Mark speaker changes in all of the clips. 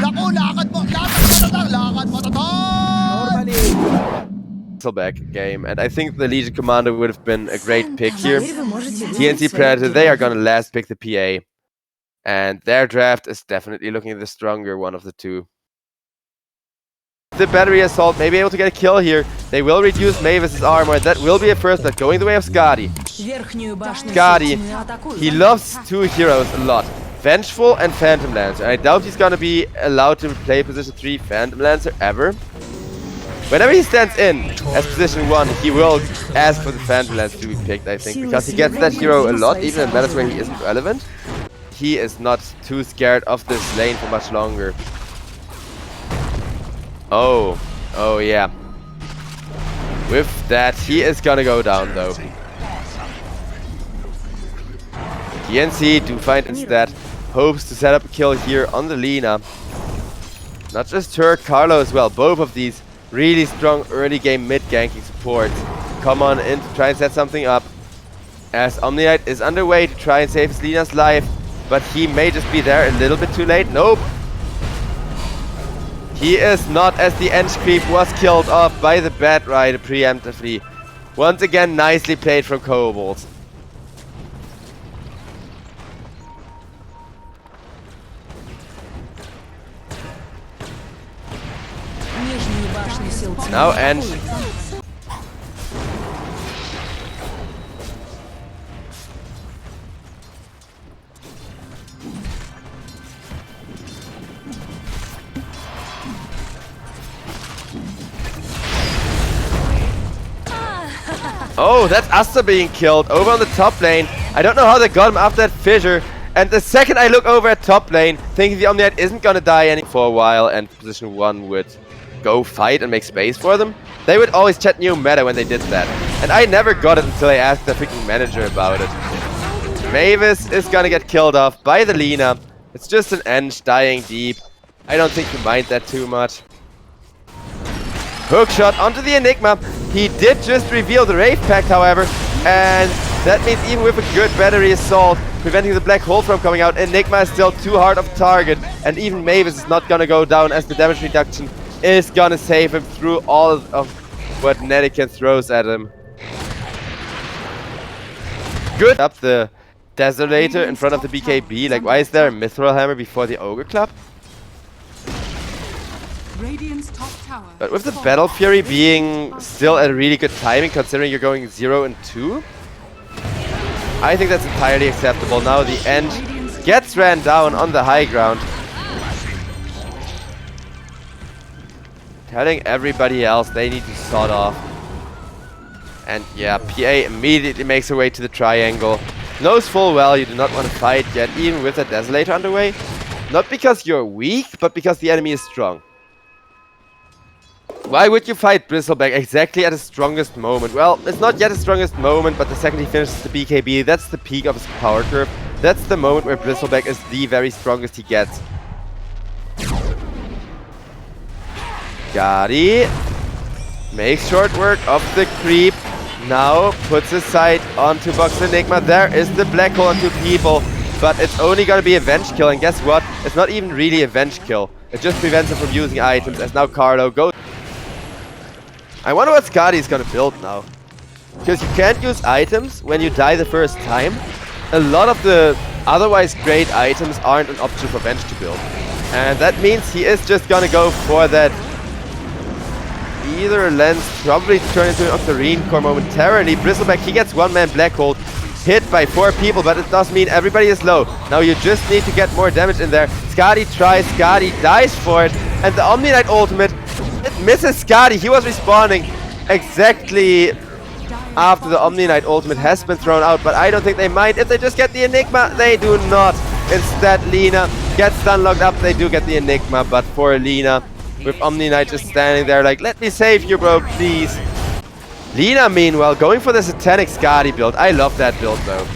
Speaker 1: Naku, lakad mo
Speaker 2: Back game, and I think the Legion Commander would have been a great pick here. TNC Predator, they are gonna last pick the PA, and their draft is definitely looking the stronger one of the two. The battery assault may be able to get a kill here. They will reduce Mavis's armor. That will be a first, but going the way of Skadi. Skadi, he loves two heroes a lot. Vengeful and Phantom Lancer. I doubt he's gonna be allowed to play position 3 Phantom Lancer ever. Whenever he stands in as position 1, he will ask for the Phantom Lancer to be picked, I think, because he gets that hero a lot, even in battles where he isn't relevant. He is not too scared of this lane for much longer. Oh yeah. With that, he is gonna go down though. TNC do find instead hopes to set up a kill here on the Lina. Not just her, Carlo as well. Both of these really strong early game mid ganking supports come on in to try and set something up. As Omniknight is underway to try and save his Lina's life, but he may just be there a little bit too late. Nope. He is not, as the Ench creep was killed off by the Bat Rider preemptively. Once again, nicely played from KOBOLDS. Now Ench. Oh, that's Asta being killed over on the top lane. I don't know how they got him after that fissure. And the second I look over at top lane, thinking the Omniknight isn't gonna die any for a while and position 1 would go fight and make space for them, they would always chat new meta when they did that. And I never got it until I asked the freaking manager about it. Mavis is gonna get killed off by the Lina. It's just an Ench dying deep. I don't think you mind that too much. Hookshot onto the Enigma. He did just reveal the Wraith Pact, however, and that means even with a good battery assault, preventing the black hole from coming out, Enigma is still too hard of a target, and even Mavis is not gonna go down as the damage reduction is gonna save him through all of what Netican throws at him. Good up the Desolator in front of the BKB. Like, why is there a Mithril Hammer before the Ogre Club? But with the Battle Fury being still at a really good timing, considering you're going 0 and 2, I think that's entirely acceptable. Now the Ench gets ran down on the high ground, telling everybody else they need to sod off. And yeah, PA immediately makes her way to the triangle. Knows full well you do not want to fight yet, even with a Desolator underway. Not because you're weak, but because the enemy is strong. Why would you fight Bristleback exactly at his strongest moment? Well, it's not yet his strongest moment, but the second he finishes the BKB, that's the peak of his power curve. That's the moment where Bristleback is the very strongest he gets. Skadi makes short work of the creep. Now puts his sight onto Box Enigma. There is the black hole on 2 people, but it's only gonna be a venge kill. And guess what? It's not even really a venge kill. It just prevents him from using items, as now Carlo goes. I wonder what Skadi is gonna build now. Because you can't use items when you die the first time. A lot of the otherwise great items aren't an option for Venge to build. And that means he is just gonna go for that either lens, probably to turn into an Octarine core momentarily. Bristleback, he gets 1-man Black Hole, hit by 4 people, but it does mean everybody is low. Now you just need to get more damage in there. Skadi tries, Skadi dies for it, and the Omniknight ultimate, it misses Skadi. He was respawning exactly after the Omniknight ultimate has been thrown out, but I don't think they mind if they just get the Enigma. They do not. Instead, Lina gets stun locked up. They do get the Enigma, but for Lina, with Omniknight just standing there like, let me save you, bro, please. Lina, meanwhile, going for the Satanic Skadi build. I love that build, though.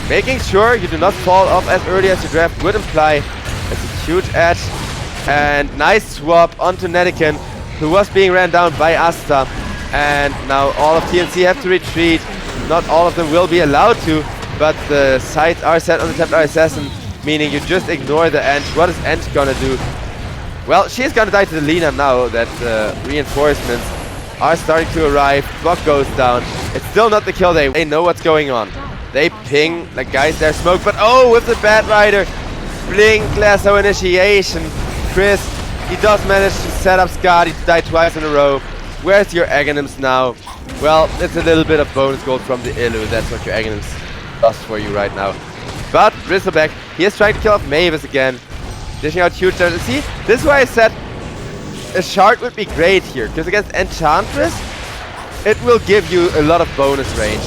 Speaker 2: Making sure you do not fall off as early as your draft would imply. It's a huge edge. And nice swap onto Netican, who was being ran down by Asta. And now all of TNC have to retreat. Not all of them will be allowed to, but the sights are set on the Templar Assassin. meaning you just ignore the Ent. What is Ent gonna do? Well, she's gonna die to the Lina now that reinforcements are starting to arrive. Block goes down. It's still not the kill. They know what's going on. They ping like guys there smoke, but oh, with the Bat Rider, blink lasso initiation. Chris, he does manage to set up Skadi to die twice in a row. Where's your Aghanims now? Well, it's a little bit of bonus gold from the Illu. That's what your Aghanims does for you right now. But Bristleback, he is trying to kill off Mavis again. Dishing out huge damage. See, this is why I said a shard would be great here, because against Enchantress, it will give you a lot of bonus range.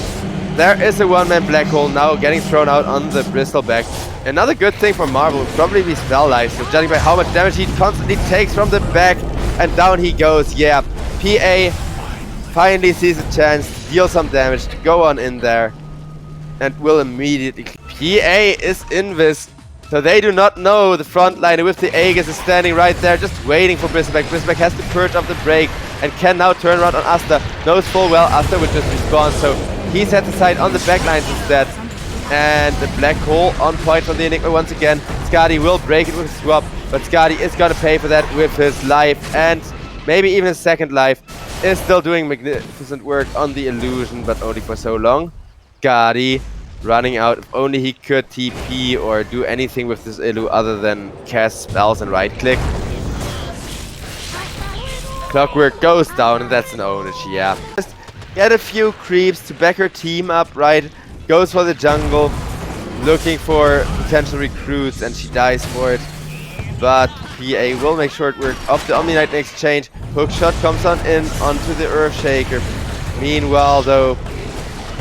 Speaker 2: There is a one-man black hole now getting thrown out on the Bristleback. Another good thing for Marvel would probably be Spell Life, so judging by how much damage he constantly takes from the back, and down he goes. Yeah, PA finally sees a chance to deal some damage, to go on in there, and will immediately... PA is invis, so they do not know the front line with the Aegis is standing right there just waiting for Bristleback. Bristleback has to purge off the break and can now turn around on Asta. Knows full well Asta will just respawn, so he sets aside on the backlines instead. And the black hole on point from the Enigma once again. Skadi will break it with a swap, but Skadi is gonna pay for that with his life, and maybe even his second life. Is still doing magnificent work on the illusion, but only for so long. Skadi running out. If only he could TP or do anything with this Illu other than cast spells and right click. Clockwork goes down, and that's an ownage, yeah. Just get a few creeps to back her team up, right? Goes for the jungle, looking for potential recruits, and she dies for it. But PA will make short work of the Omni Knight in exchange. Hookshot comes on in onto the Earthshaker. Meanwhile, though,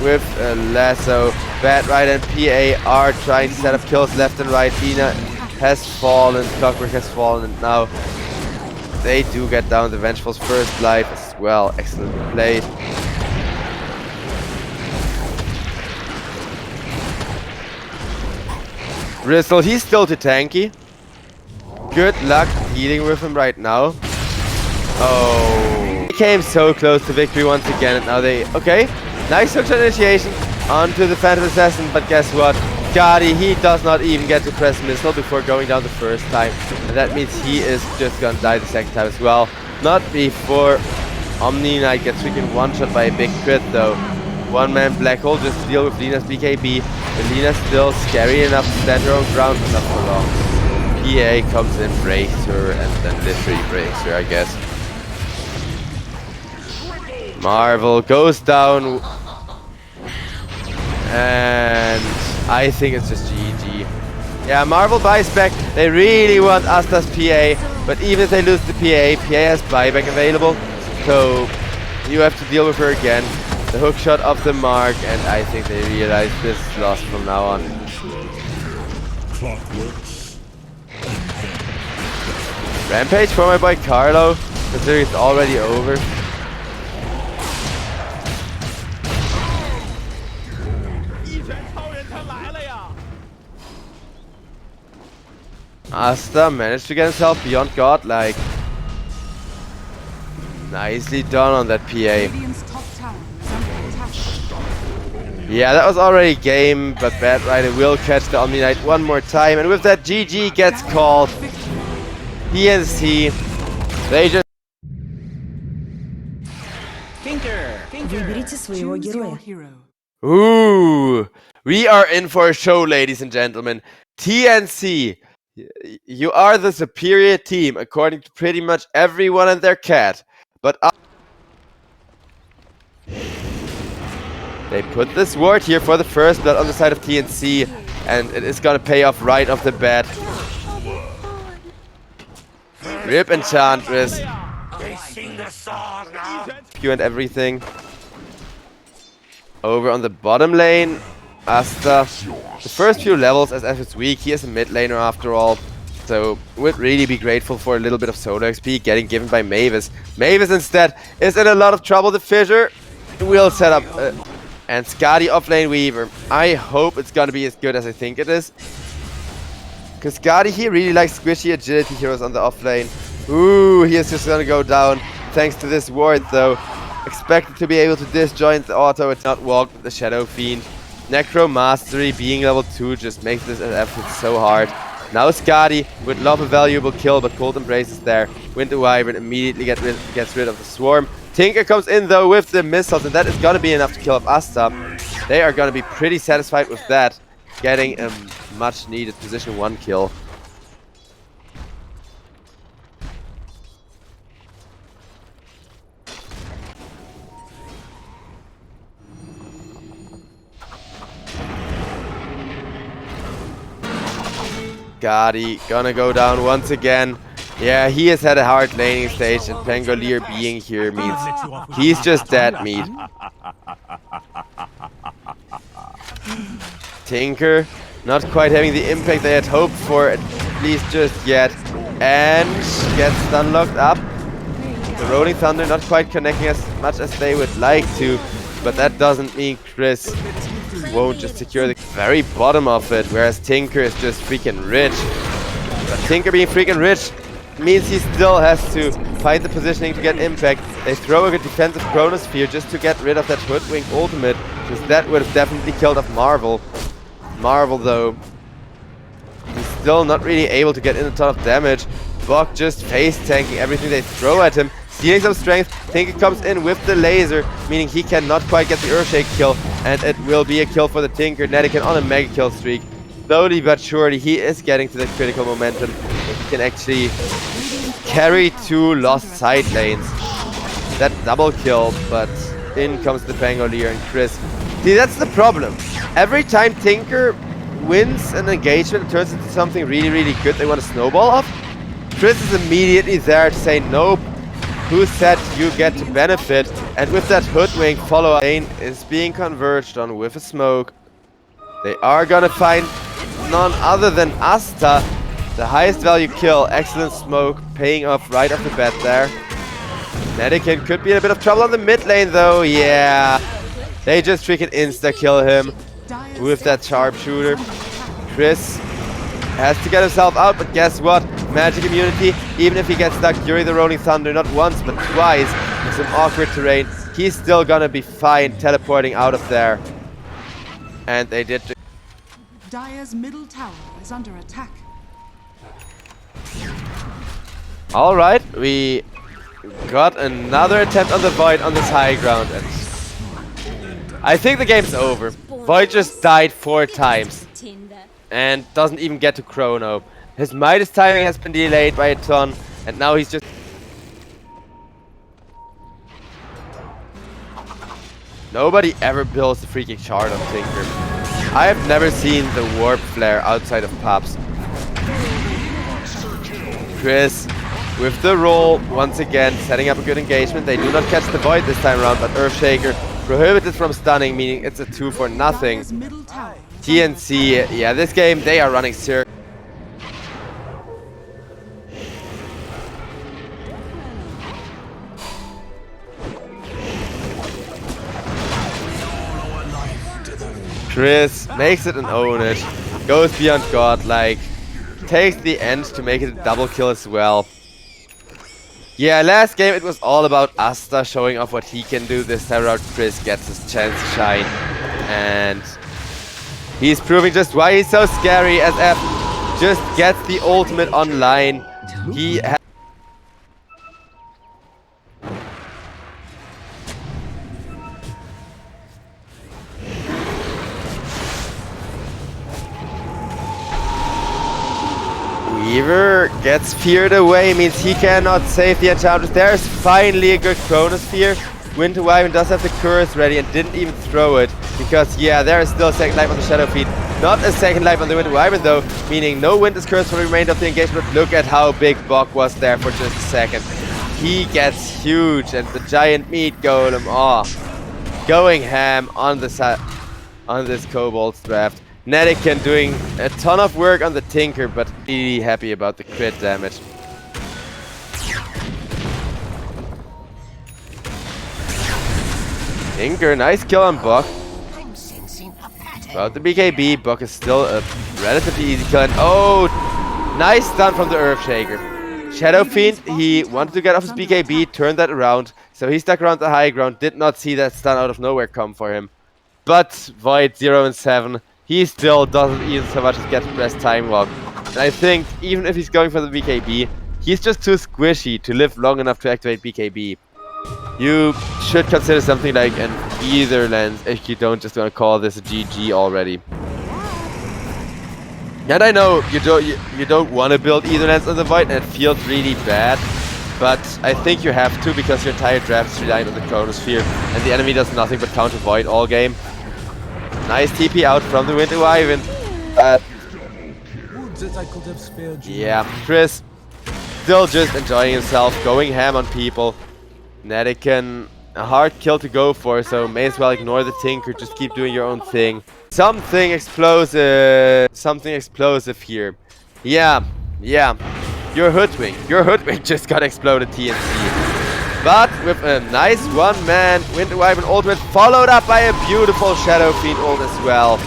Speaker 2: with a lasso, Bat Rider and PA are trying to set up kills left and right. Lina has fallen, Clockwork has fallen, and now they do get down the Vengeful's first life as well. Excellently played. Bristle, he's still too tanky. Good luck dealing with him right now. Oh, he came so close to victory once again, and now they... Okay, nice hookshot initiation onto the Phantom Assassin, but guess what? Skadi, he does not even get to press missile before going down the first time, and that means he is just gonna die the second time as well. Not before Omni Knight gets freaking one-shot by a big crit though. One-man black hole just to deal with Lina's BKB, and Lina's still scary enough to stand her own ground, but not for long. PA comes in, breaks her, and then literally breaks her, I guess. Marvel goes down, and I think it's just GG. Yeah, Marvel buys back. They really want Asta's PA, but even if they lose the PA, PA has buyback available, so you have to deal with her again. The hookshot of the mark, and I think they realize this is lost from now on. Rampage for my boy Carlo, considering it's already over. Asta managed to get himself beyond godlike. Nicely done on that PA. Yeah, that was already game, but Bat Rider will catch the Omni Knight one more time, and with that GG gets called. TNC, they just...
Speaker 3: Выберите своего героя.
Speaker 2: Ooh, we are in for a show, ladies and gentlemen. TNC, you are the superior team, according to pretty much everyone and their cat. But they put this ward here for the first blood on the side of TNC, and it is gonna pay off right off the bat. Rip Enchantress. Q and everything. Over on the bottom lane, Asta. The first few levels, as F is weak, he is a mid laner after all. So would really be grateful for a little bit of solo XP getting given by Mavis. Mavis instead is in a lot of trouble. The Fissure will set up and Skadi offlane Weaver. I hope it's gonna be as good as I think it is. Because Skadi, he really likes squishy agility heroes on the offlane. Ooh, he is just gonna go down thanks to this ward though. Expected to be able to disjoint the auto. It's not walked with the Shadow Fiend. Necro Mastery being level 2 just makes this effort so hard. Now Skadi would love a valuable kill, but Cold Embrace is there. Winter Wyvern immediately gets rid of the Swarm. Tinker comes in though with the missiles, and that is gonna be enough to kill off Asta. They are gonna be pretty satisfied with that, getting a much needed position 1 kill. Skadi gonna go down once again. Yeah, he has had a hard laning stage, and Pangolier being here means he's just dead meat. Tinker not quite having the impact they had hoped for, at least just yet, and gets stun locked up. The Rolling Thunder not quite connecting as much as they would like to, but that doesn't mean Chris won't just secure the very bottom of it, whereas Tinker is just freaking rich. But Tinker being freaking rich means he still has to find the positioning to get impact. They throw a good defensive Chronosphere just to get rid of that Hoodwink ultimate, because that would have definitely killed off Marvel. Marvel though, he's still not really able to get in a ton of damage. Bok just face tanking everything they throw at him, stealing some strength. Tinker comes in with the laser, meaning he cannot quite get the Earthshake kill, and it will be a kill for the Tinker. Netican on a mega kill streak. Slowly but surely he is getting to the critical momentum. He can actually carry 2 lost side lanes. That double kill, but in comes the Pangolier and Chris. See, that's the problem. Every time Tinker wins an engagement and turns into something really, really good they want to snowball off, Chris is immediately there to say, nope, who said you get to benefit? And with that Hoodwink follow-up lane is being converged on with a smoke. They are gonna find none other than Asta. The highest value kill, excellent smoke, paying off right off the bat there. Netican could be in a bit of trouble on the mid lane though, yeah. They just freaking insta-kill him with that sharpshooter. Chris has to get himself out, but guess what? Magic immunity, even if he gets stuck during the Rolling Thunder, not once but twice, in some awkward terrain, he's still gonna be fine teleporting out of there. And they did.
Speaker 3: Dire's middle tower is under attack.
Speaker 2: Alright, we got another attempt on the Void on this high ground, and I think the game's over. Void just died 4 times and doesn't even get to Chrono. His Midas timing has been delayed by a ton, and now he's just... Nobody ever builds the freaking shard on Tinker. I have never seen the Warp Flare outside of Pops. Chris with the roll, once again, setting up a good engagement. They do not catch the Void this time around, but Earthshaker prohibited from stunning, meaning it's a 2 for nothing. TNC, yeah, this game, they are running circles. Chris makes it and own it, goes beyond godlike, takes the end to make it a double kill as well. Yeah, last game it was all about Asta showing off what he can do. This time around Chris gets his chance to shine, and he's proving just why he's so scary, as F just gets the ultimate online. He Weaver gets feared away, means he cannot save the Enchantress. There's finally a good Chronosphere. Winter Wyvern does have the curse ready and didn't even throw it, because yeah, there is still a second life on the Shadow Fiend. Not a second life on the Winter Wyvern though, meaning no Winter's Curse for the remainder of the engagement. Look at how big Bok was there for just a second. He gets huge, and the giant meat golem, going ham on this KOBOLDS draft. Netican doing a ton of work on the Tinker, but really happy about the crit damage. Tinker, nice kill on Bok. About the BKB, Bok is still a relatively easy kill. And nice stun from the Earthshaker. Shadow Fiend, he wanted to get off his BKB, turned that around, so he stuck around the high ground, did not see that stun out of nowhere come for him. But Void 0 and 7, he still doesn't even so much as get to press time walk. And I think even if he's going for the BKB, he's just too squishy to live long enough to activate BKB. You should consider something like an Ether Lens if you don't just want to call this a GG already. And I know you don't want to build Ether Lens on the Void, and it feels really bad. But I think you have to, because your entire draft is relying on the Chronosphere, and the enemy does nothing but counter Void all game. Nice TP out from the Winter Wyvern. Yeah, Chris still just enjoying himself, going ham on people. Netican, a hard kill to go for, so may as well ignore the Tinker, just keep doing your own thing. Something explosive here. Yeah. Your Hoodwink just got exploded TNC. But with a nice one-man Winter Wyvern ultimate, followed up by a beautiful Shadow Fiend ult as well.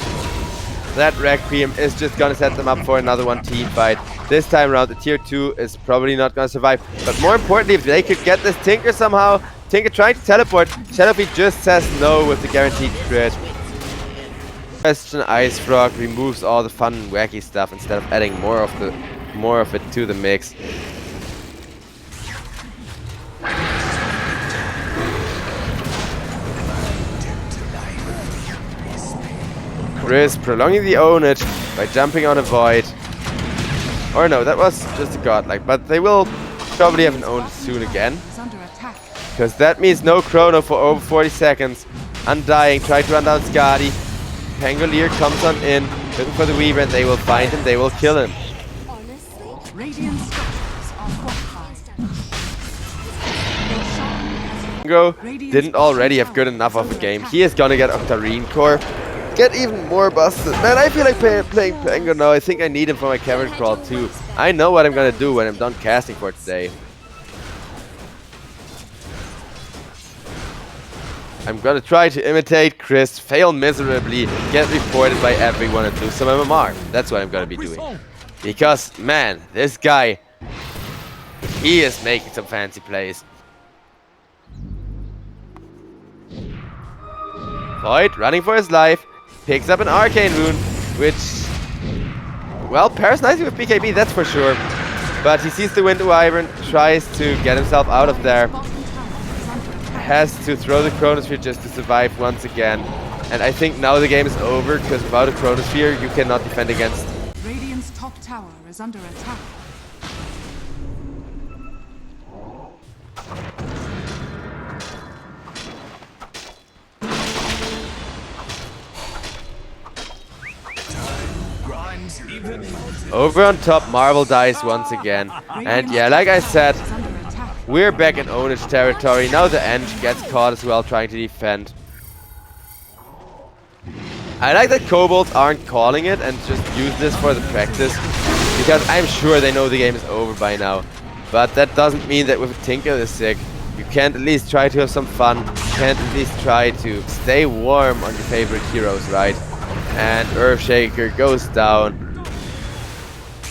Speaker 2: That Requiem is just gonna set them up for another one team fight. This time around, the tier 2 is probably not gonna survive. But more importantly, if they could get this Tinker somehow, Tinker trying to teleport, Shadow Fiend just says no with the guaranteed crit. Question Ice Frog removes all the fun and wacky stuff instead of adding more of it to the mix. Chris prolonging the ownage by jumping on a Void. Or no, that was just a godlike, but they will probably have an ownage soon again. Because that means no chrono for over 40 seconds. Undying, try to run down Skadi. Pangolier comes on in, looking for the Weaver, and they will find him, they will kill him.
Speaker 3: Radiant structures are fortified.
Speaker 2: Pango didn't already have good enough of a game. He is gonna get Octarine Core. Get even more busted. Man, I feel like playing Pango now. I think I need him for my cavern crawl too. I know what I'm gonna do when I'm done casting for today. I'm gonna try to imitate Chris, fail miserably, get reported by everyone, and lose some MMR. That's what I'm gonna be doing. Because, man, this guy, he is making some fancy plays. Void running for his life, picks up an Arcane Rune, which, well, pairs nicely with BKB, that's for sure. But he sees the Winter Wyvern, tries to get himself out of there. Has to throw the Chronosphere just to survive once again. And I think now the game is over, because without a Chronosphere, you cannot defend against.
Speaker 3: Radiant's top tower is under attack.
Speaker 2: Over on top, Marvel dies once again. And yeah, like I said, we're back in ownage territory. Now the Eng gets caught as well, trying to defend. I like that KOBOLDS aren't calling it and just use this for the practice, because I'm sure they know the game is over by now. But that doesn't mean that with a Tinker this sick, you can't at least try to have some fun. You can't at least try to stay warm on your favorite heroes, right? And Earthshaker goes down.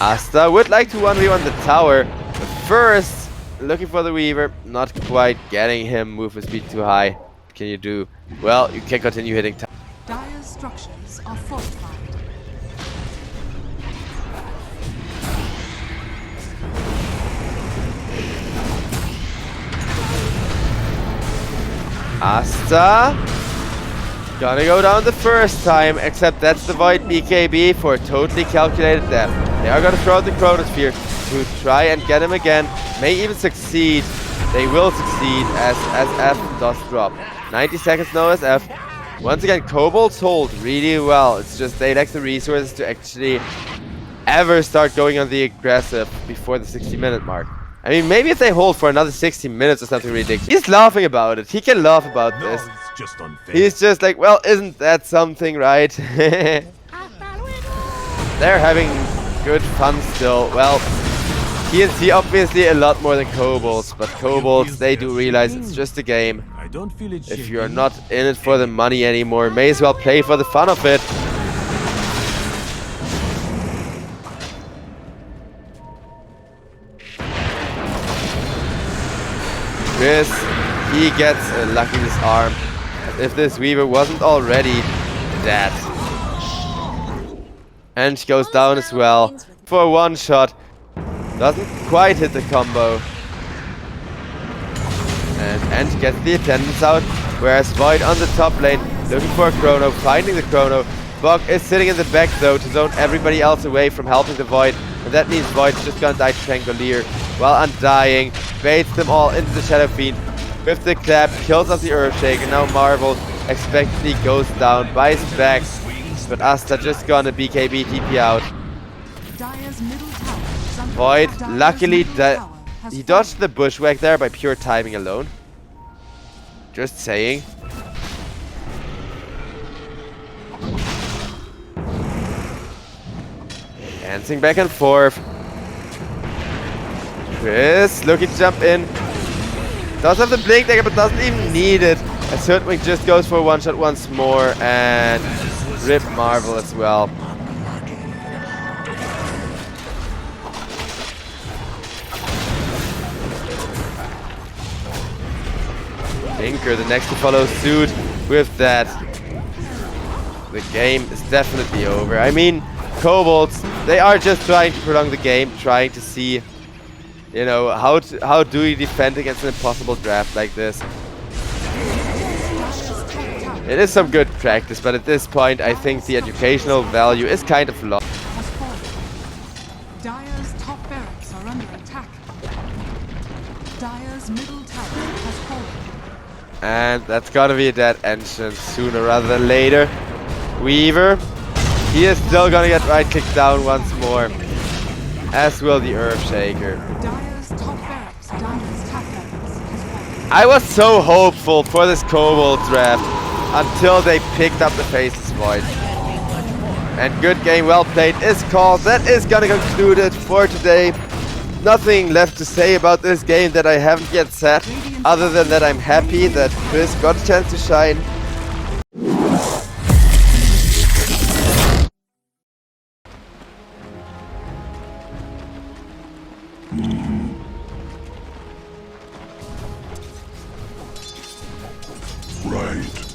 Speaker 2: Asta would like to 1v1 the tower, but first, looking for the Weaver, not quite getting him, movement speed too high. What can you do? Well, you can continue hitting tower.
Speaker 3: Dire's structures are fortified.
Speaker 2: Asta gonna go down the first time, except that's the Void BKB for a totally calculated death. They are gonna throw out the Chronosphere to try and get him again. May even succeed. They will succeed as SF does drop. 90 seconds no SF. Once again, KOBOLDS hold really well. It's just they lack the resources to actually ever start going on the aggressive before the 60-minute mark. I mean, maybe if they hold for another 60 minutes or something ridiculous. He's laughing about it. He can laugh about this.
Speaker 4: It's just unfair.
Speaker 2: He's just like, well, isn't that something, right? They're having good fun still. Well, TNC obviously a lot more than KOBOLDS, but KOBOLDS, they do realize it's just a game.
Speaker 4: I don't feel it.
Speaker 2: If you're not in it for the money anymore, may as well play for the fun of it. Chris, he gets a lucky disarm. If this Weaver wasn't already that. Ent goes down as well for one shot. Doesn't quite hit the combo. And Ent gets the attendance out, whereas Void on the top lane, looking for a Chrono, finding the Chrono. Bog is sitting in the back though to zone everybody else away from helping the Void. And that means Void's just gonna die to Changolier while Undying baits them all into the Shadow Fiend. With the clap, kills off the Earthshaker. Now Marvel expectedly goes down, buys back. But Asta just gonna BKB TP out.
Speaker 3: Dire's middle tower is under
Speaker 2: Void,
Speaker 3: attack.
Speaker 2: luckily,
Speaker 3: Dire's middle tower has
Speaker 2: he
Speaker 3: fallen.
Speaker 2: dodged the bushwhack there by pure timing alone. Just saying. Dancing back and forth. Chris looking to jump in. Does have the blink dagger, but doesn't even need it. As Hoodwink just goes for a one shot once more and rip Marvel as well. Tinker, the next to follow suit with that. The game is definitely over. I mean, Kobolds, they are just trying to prolong the game, trying to see, you know, how do you defend against an impossible draft like this. It is some good practice, but at this point, I think the educational value is kind of lost.
Speaker 3: Has fallen. Dire's top barracks are under attack. Dire's middle tower has fallen.
Speaker 2: And that's gotta be a dead entrance sooner rather than later. Weaver, he is still gonna get right clicked down once more. As will the Earthshaker.
Speaker 3: Dire's top barracks, Dire's top barracks has fallen.
Speaker 2: I was so hopeful for this Kobold draft until they picked up the Faceless Void. And good game, well played is called. That is gonna conclude it for today. Nothing left to say about this game that I haven't yet said, other than that I'm happy that Chris got a chance to shine.
Speaker 4: Right.